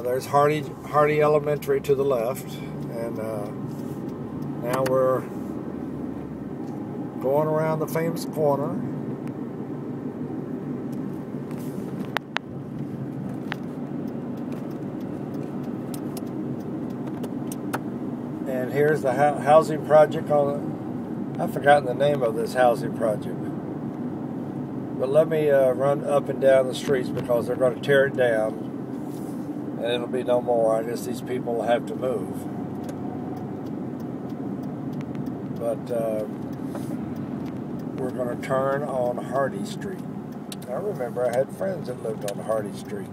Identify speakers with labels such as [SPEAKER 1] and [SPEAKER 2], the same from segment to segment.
[SPEAKER 1] There's Hardy Elementary to the left, and now we're going around the famous corner. And here's the housing project I've forgotten the name of this housing project. But let me run up and down the streets because they're going to tear it down and it'll be no more. I guess these people will have to move. But we're going to turn on Hardy Street. I remember I had friends that lived on Hardy Street.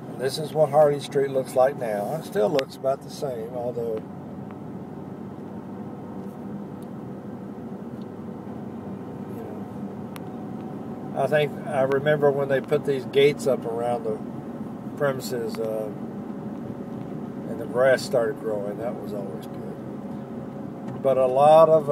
[SPEAKER 1] And this is what Hardy Street looks like now. It still looks about the same, although I remember when they put these gates up around the premises and the grass started growing. That was always good. But a lot of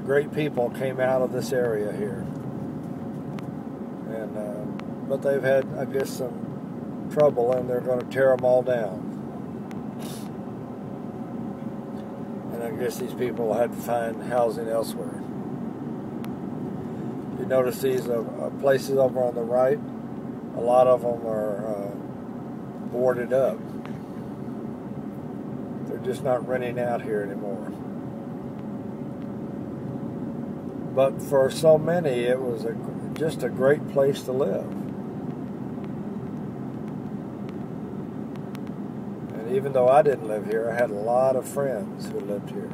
[SPEAKER 1] great people came out of this area here, and but they've had, I guess, some trouble, and they're going to tear them all down. And I guess these people had to find housing elsewhere. Notice these places over on the right, a lot of them are boarded up. They're just not renting out here anymore. But for so many, it was just a great place to live. And even though I didn't live here, I had a lot of friends who lived here.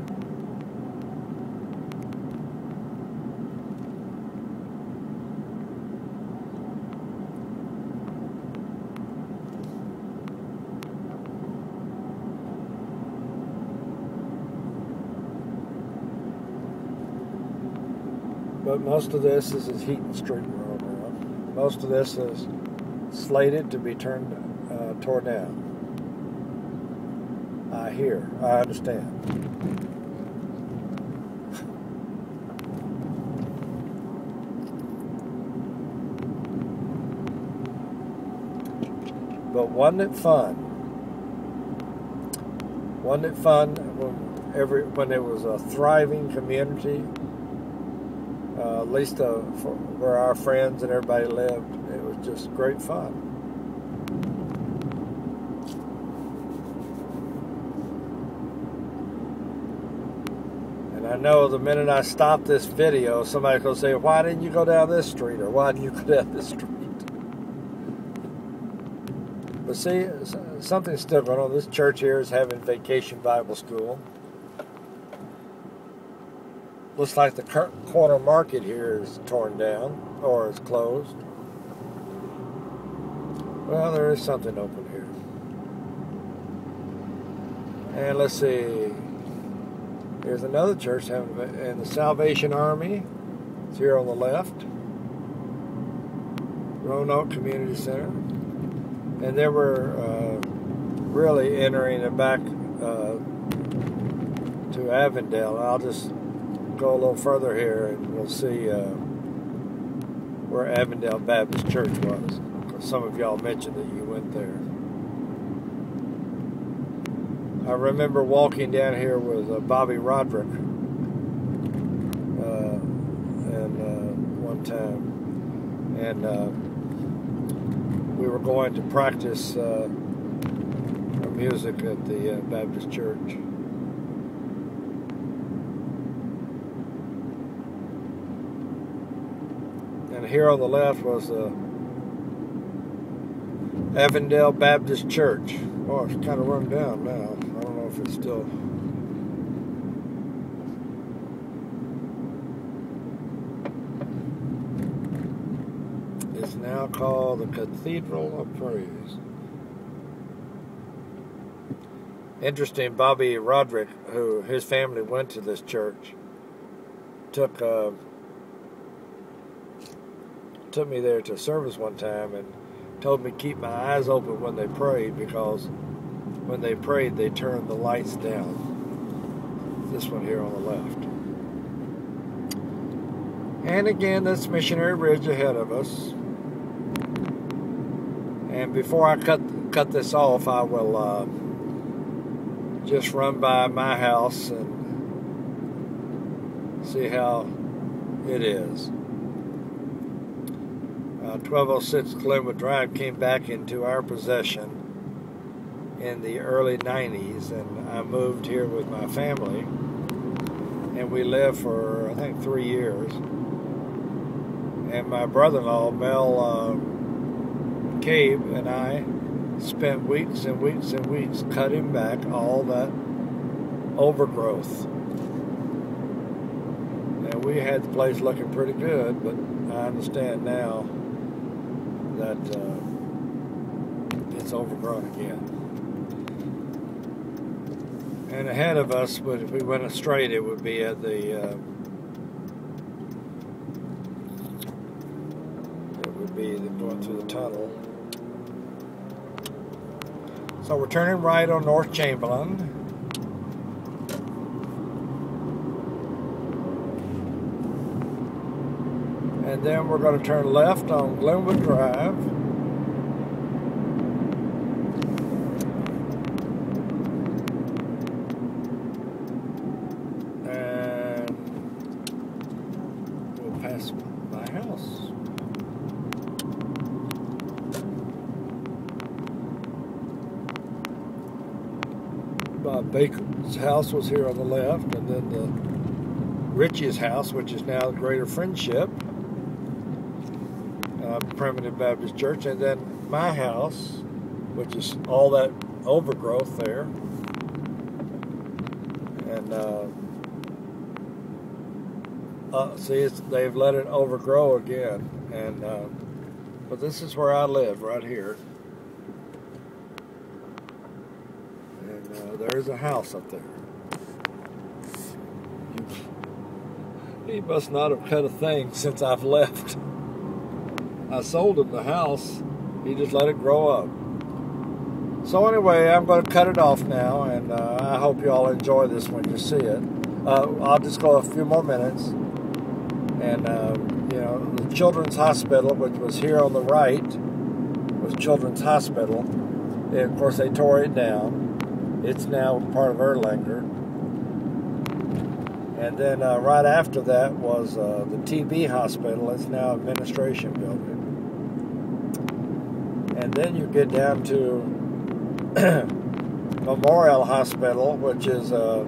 [SPEAKER 1] But most of this is Heaton Street we're on. Most of this is slated to be torn down. I understand. But wasn't it fun? Wasn't it fun when it was a thriving community? At least where our friends and everybody lived, it was just great fun. And I know the minute I stop this video, somebody's going to say, why didn't you go down this street? Or why didn't you go down this street? But see, something's still going on. This church here is having Vacation Bible School. Looks like the corner market here is torn down or is closed. Well, there is something open here. And let's see. Here's another church in the Salvation Army. It's here on the left. Roanoke Community Center. And then we're really entering it back to Avondale. I'll just go a little further here and we'll see where Avondale Baptist Church was. Some of y'all mentioned that you went there. I remember walking down here with Bobby Roderick one time, and we were going to practice music at the Baptist Church. And here on the left was the Avondale Baptist Church. Oh, it's kind of run down now. I don't know if it's still... It's now called the Cathedral of Praise. Interesting, Bobby Roderick, who his family went to this church, took me there to service one time and told me to keep my eyes open when they prayed, because when they prayed they turned the lights down. This one here on the left. And again, that's Missionary Ridge ahead of us. And before I cut this off, I will just run by my house and see how it is. 1206 Glenwood Drive came back into our possession in the early 90s, and I moved here with my family, and we lived for, I think, 3 years. And my brother-in-law, Mel Cabe, and I spent weeks and weeks and weeks cutting back all that overgrowth. And we had the place looking pretty good, but I understand now that it's overgrown again. And ahead of us, if we went straight, it would be at the going through the tunnel. So we're turning right on North Chamberlain. And then we're going to turn left on Glenwood Drive. And we'll pass my house. Bob Baker's house was here on the left, and then the Ritchie's house, which is now the Greater Friendship Primitive Baptist Church, and then my house, which is all that overgrowth there. And see, they've let it overgrow again. And but this is where I live, right here. And there's a house up there. He must not have cut a thing since I've left. I sold him the house. He just let it grow up. So anyway, I'm going to cut it off now, and I hope you all enjoy this when you see it. I'll just go a few more minutes. And, you know, the Children's Hospital, which was here on the right, was Children's Hospital. And of course, they tore it down. It's now part of Erlanger. And then right after that was the TB Hospital. It's now administration building. And then you get down to Memorial Hospital, which is a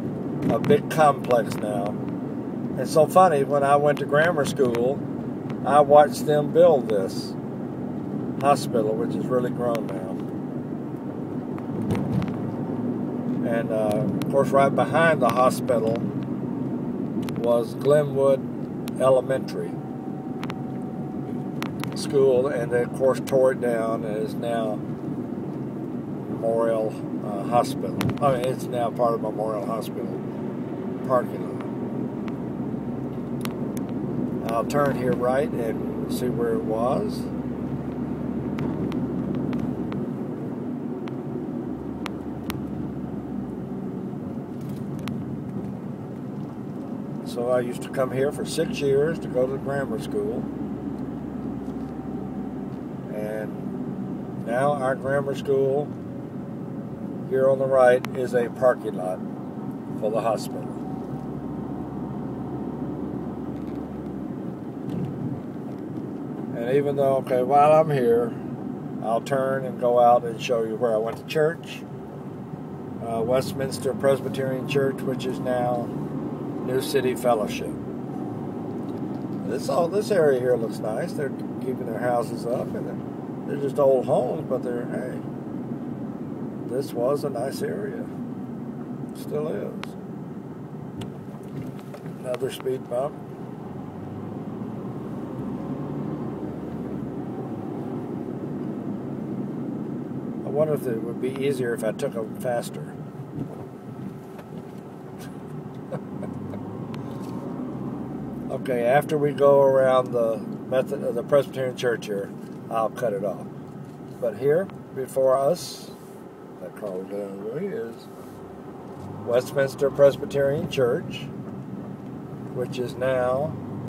[SPEAKER 1] big complex now. It's so funny, when I went to grammar school, I watched them build this hospital, which is really grown now. And of course, right behind the hospital was Glenwood Elementary School, and they of course tore it down and is now Memorial Hospital. I mean, it's now part of Memorial Hospital parking lot. I'll turn here right and see where it was. So I used to come here for 6 years to go to grammar school. And now our grammar school here on the right is a parking lot for the hospital. And even though, okay, while I'm here, I'll turn and go out and show you where I went to church. Westminster Presbyterian Church, which is now New City Fellowship. This area here looks nice. They're keeping their houses up, and they're just old homes, but hey, this was a nice area. Still is. Another speed bump. I wonder if it would be easier if I took them faster. Okay, after we go around the Presbyterian Church here, I'll cut it off. But here, before us, that car is Westminster Presbyterian Church, which is now